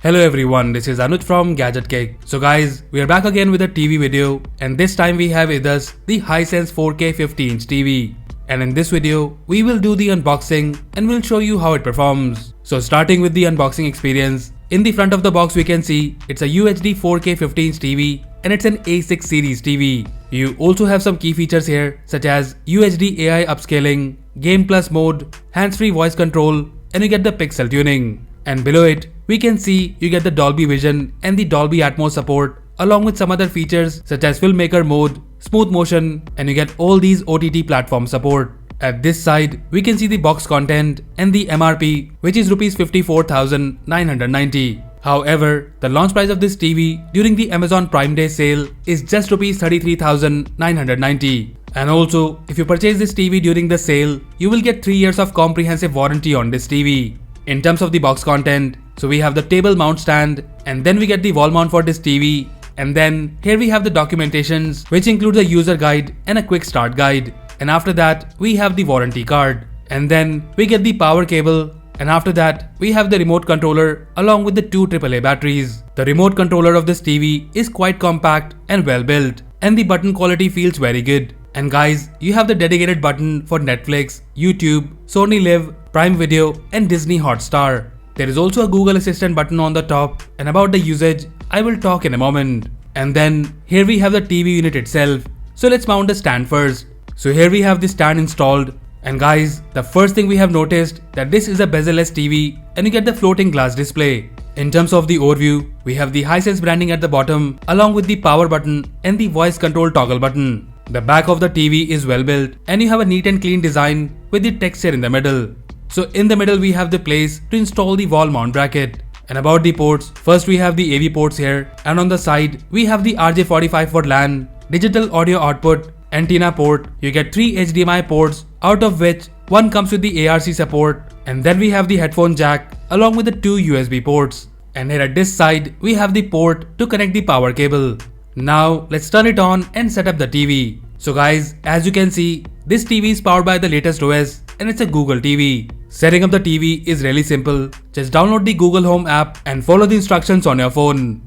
Hello everyone, this is Anuj from Gadgetgig. So guys, we are back again with a TV video, and this time we have with us the Hisense 4K 50-inch TV. And in this video, we will do the unboxing and we'll show you how it performs. So starting with the unboxing experience, in the front of the box we can see it's a UHD 4K 50-inch TV and it's an A6 series TV. You also have some key features here such as UHD AI upscaling, Game Plus mode, hands-free voice control, and you get the pixel tuning. And below it, we can see you get the Dolby Vision and the Dolby Atmos support along with some other features such as filmmaker mode, smooth motion, and you get all these OTT platform support. At this side, we can see the box content and the MRP, which is Rs 54,990. However, the launch price of this TV during the Amazon Prime Day sale is just Rs 33,990. And also, if you purchase this TV during the sale, you will get 3 years of comprehensive warranty on this TV. In terms of the box content, so we have the table mount stand, and then we get the wall mount for this TV, and then here we have the documentations which includes a user guide and a quick start guide, and after that we have the warranty card, and then we get the power cable, and after that we have the remote controller along with the 2 AAA batteries. The remote controller of this TV is quite compact and well built, and the button quality feels very good. And guys, you have the dedicated button for Netflix, YouTube, Sony Live, Prime Video, and Disney Hotstar. There is also a Google Assistant button on the top, and about the usage, I will talk in a moment. And then here we have the TV unit itself. So let's mount the stand first. So here we have the stand installed. And guys, the first thing we have noticed that this is a bezel-less TV and you get the floating glass display. In terms of the overview, we have the Hisense branding at the bottom along with the power button and the voice control toggle button. The back of the TV is well built and you have a neat and clean design with the texture in the middle. So in the middle we have the place to install the wall mount bracket. And about the ports, first we have the AV ports here, and on the side we have the RJ45 for LAN, digital audio output, antenna port. You get 3 HDMI ports, out of which one comes with the ARC support, and then we have the headphone jack along with the 2 USB ports. And here at this side we have the port to connect the power cable. Now let's turn it on and set up the TV. So guys, as you can see, this TV is powered by the latest OS and it's a Google TV. Setting up the TV is really simple. Just download the Google Home app and follow the instructions on your phone.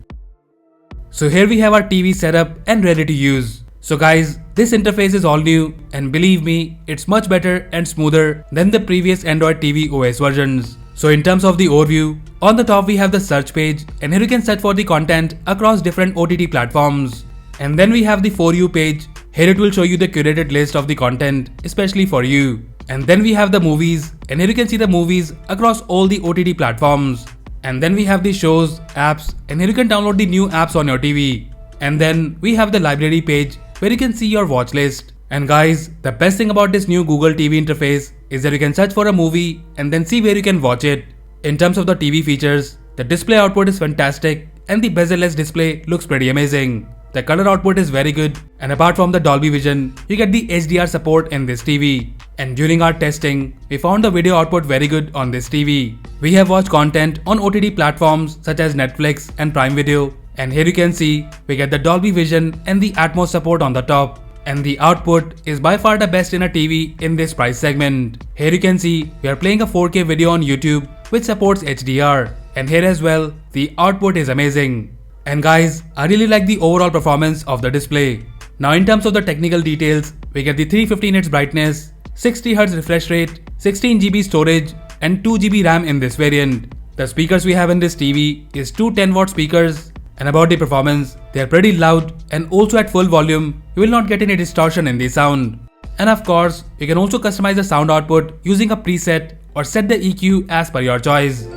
So here we have our TV set up and ready to use. So guys, this interface is all new and believe me, it's much better and smoother than the previous Android TV OS versions. So in terms of the overview, on the top we have the search page, and here you can search for the content across different OTT platforms. And then we have the For You page. Here it will show you the curated list of the content, especially for you. And then we have the movies, and here you can see the movies across all the OTT platforms. And then we have the shows, apps, and here you can download the new apps on your TV. And then we have the library page where you can see your watch list. And guys, the best thing about this new Google TV interface is that you can search for a movie and then see where you can watch it. In terms of the TV features, the display output is fantastic and the bezel-less display looks pretty amazing. The color output is very good, and apart from the Dolby Vision, you get the HDR support in this TV. And during our testing, we found the video output very good on this TV. We have watched content on OTT platforms such as Netflix and Prime Video, and here you can see we get the Dolby Vision and the Atmos support on the top. And the output is by far the best in a TV in this price segment. Here you can see we are playing a 4K video on YouTube which supports HDR, and here as well the output is amazing. And guys, I really like the overall performance of the display. Now in terms of the technical details, we get the 350 Nits Brightness, 60Hz refresh rate, 16GB storage, and 2GB RAM in this variant. The speakers we have in this TV is 2 10-watt speakers, and about the performance, they are pretty loud, and also at full volume, you will not get any distortion in the sound. And of course, you can also customize the sound output using a preset or set the EQ as per your choice.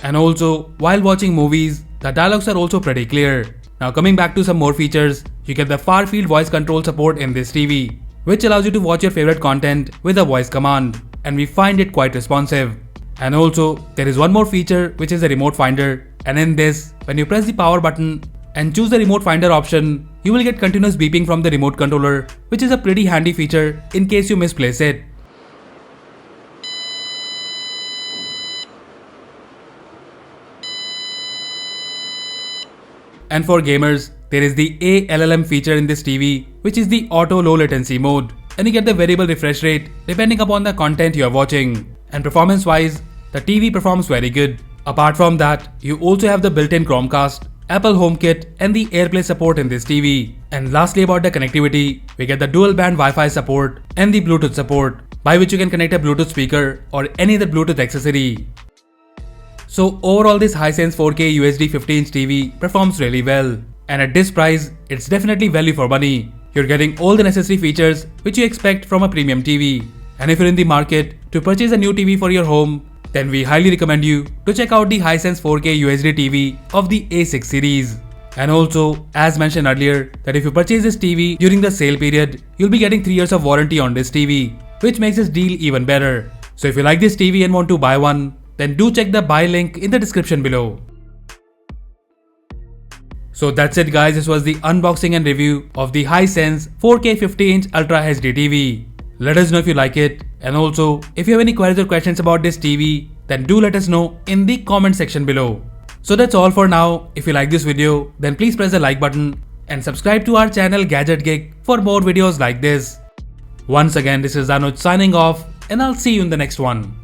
And also, while watching movies, the dialogues are also pretty clear. Now coming back to some more features, you get the far field voice control support in this TV, which allows you to watch your favorite content with a voice command, and we find it quite responsive. And also, there is one more feature which is the remote finder, and in this, when you press the power button and choose the remote finder option, you will get continuous beeping from the remote controller, which is a pretty handy feature in case you misplace it. And for gamers, there is the ALLM feature in this TV, which is the auto low latency mode, and you get the variable refresh rate depending upon the content you are watching. And performance wise, the TV performs very good. Apart from that, you also have the built-in Chromecast, Apple HomeKit and the AirPlay support in this TV. And lastly about the connectivity, we get the dual band Wi-Fi support and the Bluetooth support, by which you can connect a Bluetooth speaker or any other Bluetooth accessory. So overall this Hisense 4K UHD 50-inch TV performs really well, and at this price, it's definitely value for money. You're getting all the necessary features which you expect from a premium TV. And if you're in the market to purchase a new TV for your home, then we highly recommend you to check out the Hisense 4K UHD TV of the A6 series. And also, as mentioned earlier, that if you purchase this TV during the sale period, you'll be getting 3 years of warranty on this TV, which makes this deal even better. So if you like this TV and want to buy one, then do check the buy link in the description below. So that's it guys, this was the unboxing and review of the Hisense 4K 50-inch Ultra HD TV. Let us know if you like it, and also if you have any queries or questions about this TV, then do let us know in the comment section below. So that's all for now. If you like this video, then please press the like button and subscribe to our channel GadgetGig for more videos like this. Once again, this is Anuj signing off, and I'll see you in the next one.